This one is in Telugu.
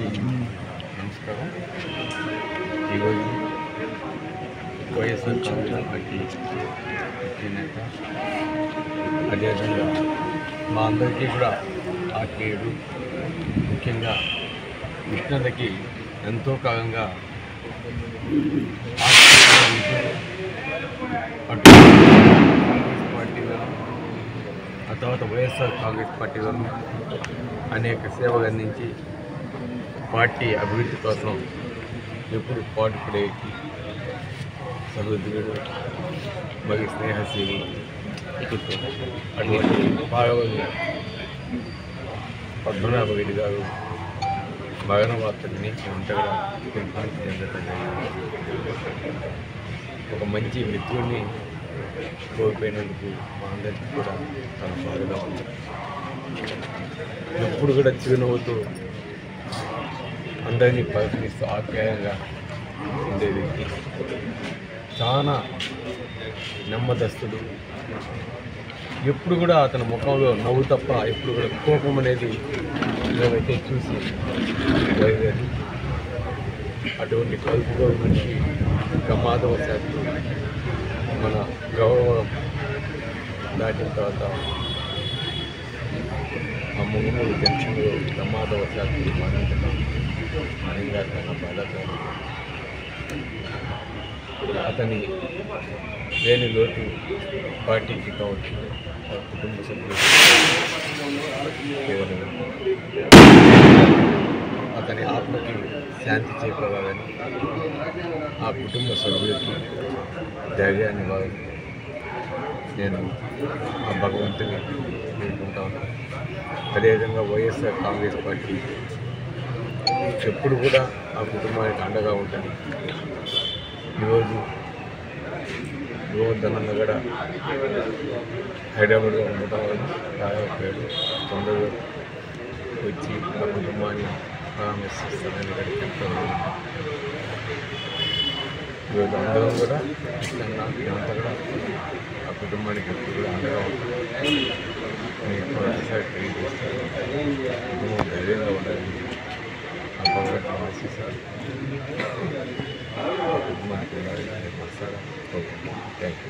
నమస్కారం. ఈరోజు వైఎస్ఆర్ కాంగ్రెస్ పార్టీ నేత అదేవిధంగా మా అందరికీ కూడా ఆత్మీయుడు, ముఖ్యంగా కృష్ణకి ఎంతో కాలంగా అటు కాంగ్రెస్ పార్టీలో ఆ తర్వాత వైఎస్ఆర్ కాంగ్రెస్ పార్టీలో అనేక సేవలు అందించి పార్టీ అభివృద్ధి కోసం ఎప్పుడు పాటుపడే సహోదరుడు మరియు స్నేహశీలు అటువంటి పాలవల్లి పద్మనాభ రెడ్డి గారు మరణ వార్తని అంతగా దిగ్భ్రాంతి చెందటం ఒక మంచి మిత్రుడిని కోల్పోయినందుకు మా అందరికీ కూడా చాలా బాధగా ఉంది. ఎప్పుడు కూడా చిరునవ్వుతూ అందరినీ పలకరిస్తూ ఆప్యాయంగా ఉండే వ్యక్తి, చాలా నెమ్మదస్తుడు. ఎప్పుడు కూడా అతని ముఖంలో నవ్వు తప్ప ఎప్పుడు కూడా కోపం అనేది మేమైతే చూసి లేదు. అటువంటి కలుపుకో మనిషి ప్రమాదవశాత్తు మన గౌరవం దాటిన తర్వాత ఆ ముగ్గురు జంక్షన్లో ప్రమాదవశాత్తు మరణించడం మరింగా చాలా బాధాకరం. అతని లేని లోటు పార్టీకి కావచ్చు, కుటుంబ సభ్యులు అతని ఆత్మకి శాంతి చేకూరాలని, ఆ కుటుంబ సభ్యులకి ధైర్యాన్ని ఇవ్వాలని నేను ఆ భగవంతుని వేడుకుంటాను. అదేవిధంగా వైఎస్ఆర్ కాంగ్రెస్ పార్టీ ఎప్పుడు కూడా ఆ కుటుంబానికి అండగా ఉంటుంది. ఈరోజు గోవర్ధన్ కూడా హైదరాబాద్లో ఉండటం వల్ల రాయపేరు తొందరగా వచ్చి ఆ కుటుంబాన్ని పరామర్శిస్తారని చెప్తాను. ఈరోజు అందరం కూడా ఇష్టంగా మేమంతా కూడా ఆ కుటుంబానికి ఎప్పుడు కూడా అండగా ఉంటుంది. నేను మరొకసారి తెలియజేస్తాను, కుటుంబం ధైర్యంగా ఉండాలని ఆ భగవంతుని ఆశిస్తారు. ఆ కుటుంబానికి ఉండాలని నేను వస్తాను. Okay, thank you.